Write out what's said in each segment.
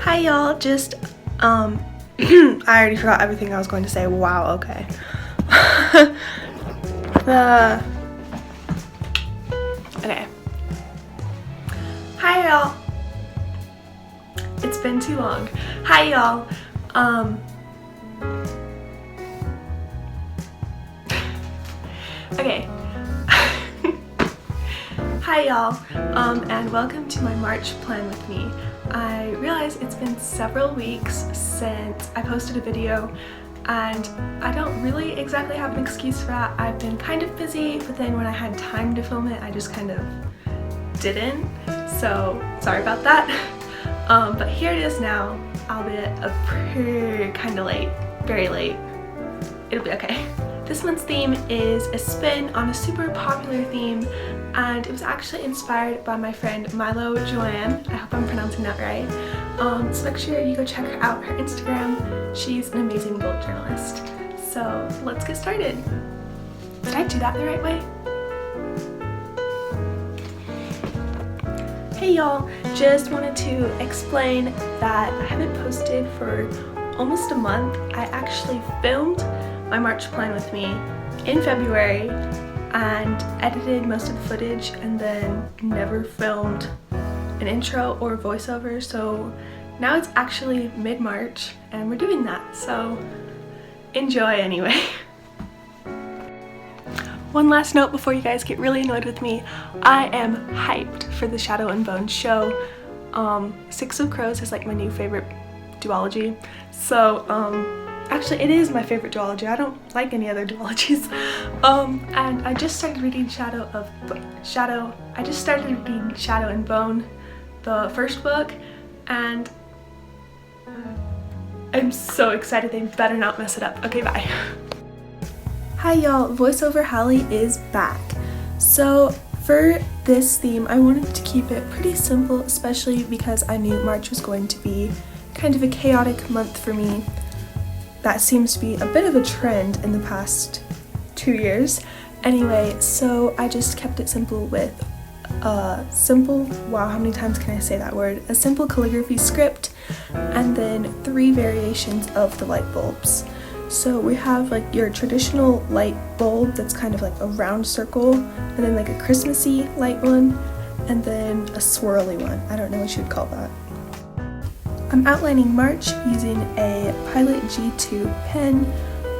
Hi y'all, I already forgot everything I was going to say. Wow, okay. Okay. Hi y'all. It's been too long. Hi y'all. Okay. Hi y'all, and welcome to my March plan with me. I realize it's been several weeks since I posted a video, and I don't really exactly have an excuse for that. I've been kind of busy, but then when I had time to film it, I just kind of didn't. So sorry about that. But here it is now, albeit kind of late, very late. It'll be okay. This month's theme is a spin on a super popular theme, and it was actually inspired by my friend Milo Joanne. I hope I'm pronouncing that right. So make sure you go check out her Instagram. She's an amazing bullet journalist. So let's get started. Did I do that the right way? Hey y'all, just wanted to explain that I haven't posted for almost a month. I actually filmed my March plan with me in February and edited most of the footage and then never filmed an intro or voiceover, so now it's actually mid-March and we're doing that, so enjoy anyway. One last note before you guys get really annoyed with me. I am hyped for the Shadow and Bone show. Six of Crows is like my new favorite duology, so actually it is my favorite duology. I don't like any other duologies. And I just started reading Shadow and Bone, the first book, and I'm so excited. They better not mess it up. Okay, bye. Hi y'all, voiceover Hallie is back. So for this theme, I wanted to keep it pretty simple, especially because I knew March was going to be kind of a chaotic month for me. That seems to be a bit of a trend in the past 2 years. Anyway, so I just kept it simple with a simple, wow, how many times can I say that word? A simple calligraphy script, and then 3 variations of the light bulbs. So we have like your traditional light bulb that's kind of like a round circle, and then like a Christmassy light one, and then a swirly one. I don't know what you would call that. I'm outlining March using a Pilot G2 pen.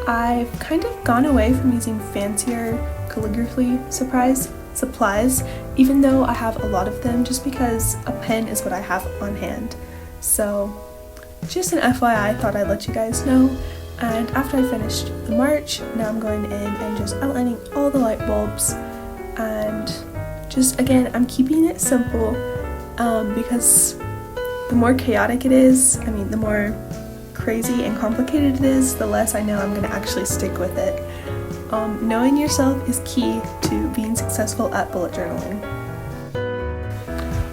I've kind of gone away from using fancier calligraphy supplies, even though I have a lot of them, just because a pen is what I have on hand. So just an FYI, I thought I'd let you guys know. And after I finished the March, now I'm going in and just outlining all the light bulbs, and just again, I'm keeping it simple because the more chaotic it is, the more crazy and complicated it is, the less I know I'm going to actually stick with it. Knowing yourself is key to being successful at bullet journaling.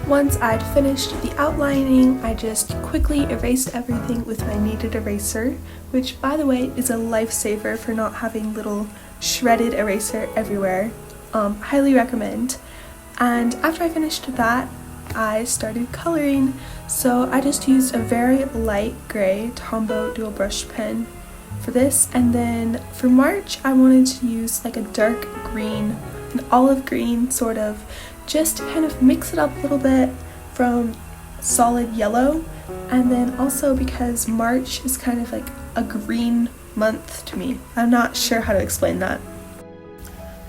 Once I'd finished the outlining, I just quickly erased everything with my kneaded eraser, which by the way is a lifesaver for not having little shredded eraser everywhere. Highly recommend. And after I finished that, I started coloring. So I just used a very light gray Tombow dual brush pen for this, and then for March I wanted to use like a dark green, an olive green sort of, just to kind of mix it up a little bit from solid yellow, and then also because March is kind of like a green month to me. I'm not sure how to explain that.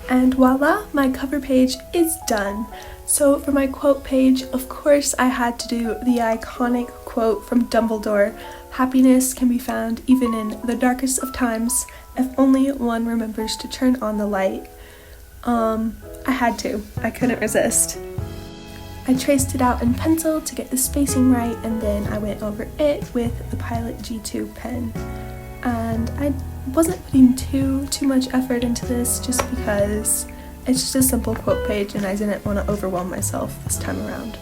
And voila, my cover page is done. So for my quote page, of course I had to do the iconic quote from Dumbledore, "Happiness can be found even in the darkest of times, if only one remembers to turn on the light." I had to. I couldn't resist. I traced it out in pencil to get the spacing right, and then I went over it with the Pilot G2 pen. And I wasn't putting too much effort into this, just because it's just a simple quote page and I didn't want to overwhelm myself this time around.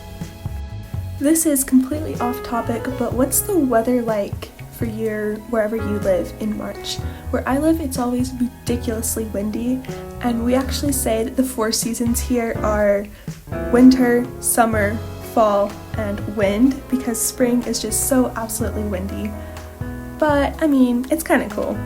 This is completely off topic, but what's the weather like for wherever you live in March? Where I live, it's always ridiculously windy, and we actually say that the 4 seasons here are winter, summer, fall and wind because spring is just so absolutely windy. But I mean, it's kind of cool.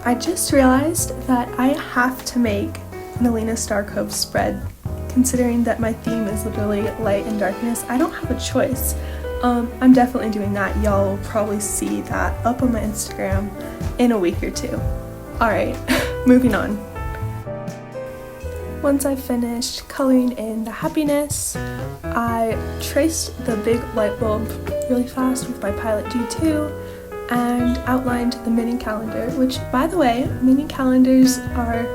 I just realized that I have to make an Alina Star Cove spread. Considering that my theme is literally light and darkness, I don't have a choice. I'm definitely doing that. Y'all will probably see that up on my Instagram in a week or two. Alright, moving on. Once I finished coloring in the happiness, I traced the big light bulb really fast with my Pilot G2 and outlined the mini calendar, which, by the way, mini calendars are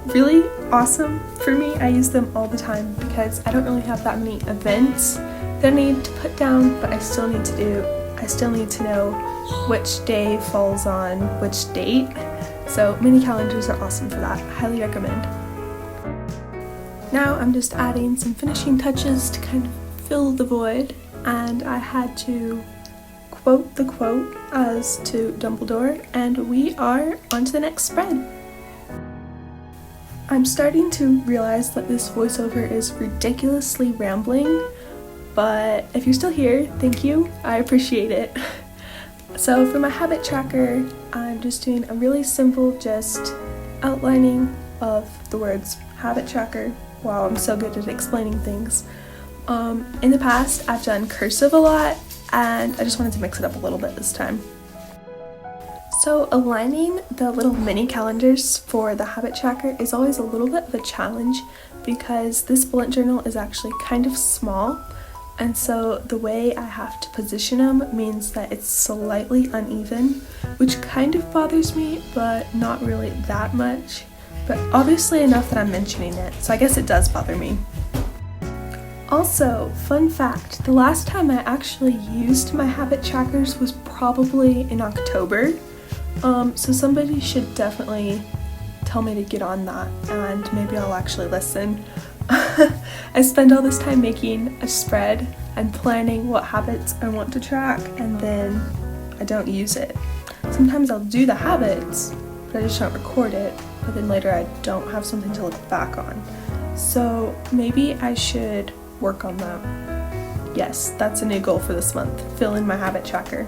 really awesome for me. I use them all the time because I don't really have that many events that I need to put down, but I still need to know which day falls on which date. So mini calendars are awesome for that. Highly recommend. Now I'm just adding some finishing touches to kind of fill the void, and I had to quote the quote as to Dumbledore, and we are on to the next spread. I'm starting to realize that this voiceover is ridiculously rambling, but if you're still here, thank you. I appreciate it. So for my habit tracker, I'm just doing a really simple just outlining of the words habit tracker. Wow, I'm so good at explaining things. In the past, I've done cursive a lot, and I just wanted to mix it up a little bit this time. So aligning the little mini calendars for the habit tracker is always a little bit of a challenge because this bullet journal is actually kind of small, and so the way I have to position them means that it's slightly uneven, which kind of bothers me, but not really that much. But obviously enough that I'm mentioning it, so I guess it does bother me. Also, fun fact, the last time I actually used my habit trackers was probably in October. So somebody should definitely tell me to get on that, and maybe I'll actually listen. I spend all this time making a spread and planning what habits I want to track, and then I don't use it. Sometimes I'll do the habits, but I just don't record it, but then later I don't have something to look back on. So maybe I should work on that. Yes, that's a new goal for this month, fill in my habit tracker.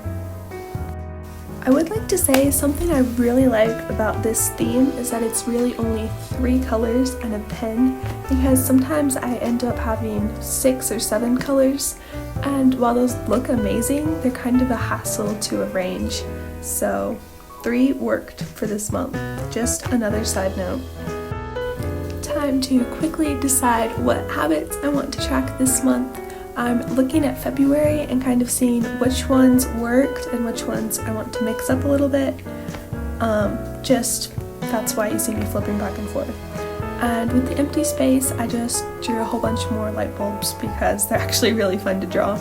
I would like to say something I really like about this theme is that it's really only 3 colors and a pen, because sometimes I end up having 6 or 7 colors, and while those look amazing, they're kind of a hassle to arrange. So 3 worked for this month. Just another side note. Time to quickly decide what habits I want to track this month. I'm looking at February and kind of seeing which ones worked and which ones I want to mix up a little bit. That's why you see me flipping back and forth. And with the empty space, I just drew a whole bunch more light bulbs because they're actually really fun to draw.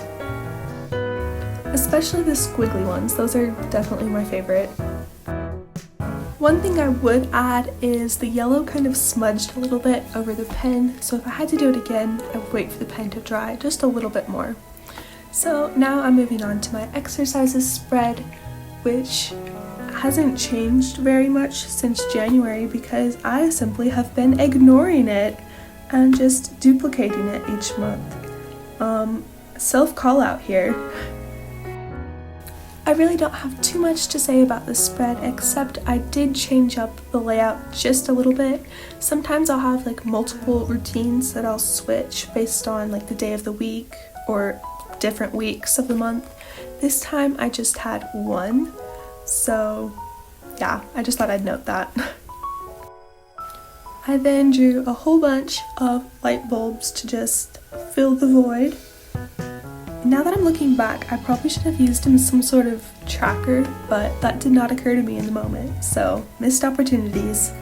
Especially the squiggly ones, those are definitely my favorite. One thing I would add is the yellow kind of smudged a little bit over the pen, so if I had to do it again, I would wait for the pen to dry just a little bit more. So now I'm moving on to my exercises spread, which hasn't changed very much since January because I simply have been ignoring it and just duplicating it each month. Self-call out here. I really don't have too much to say about this spread, except I did change up the layout just a little bit. Sometimes I'll have like multiple routines that I'll switch based on like the day of the week or different weeks of the month. This time I just had one, so yeah, I just thought I'd note that. I then drew a whole bunch of light bulbs to just fill the void. Now that I'm looking back, I probably should have used them as some sort of tracker, but that did not occur to me in the moment, so missed opportunities.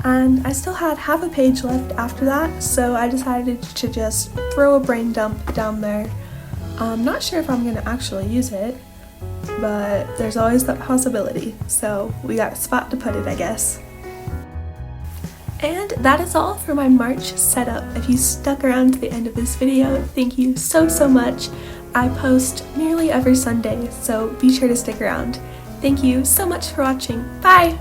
And I still had half a page left after that, so I decided to just throw a brain dump down there. I'm not sure if I'm going to actually use it, but there's always that possibility, so we got a spot to put it, I guess. And that is all for my March setup. If you stuck around to the end of this video, thank you so much. I post nearly every Sunday, so be sure to stick around. Thank you so much for watching. Bye!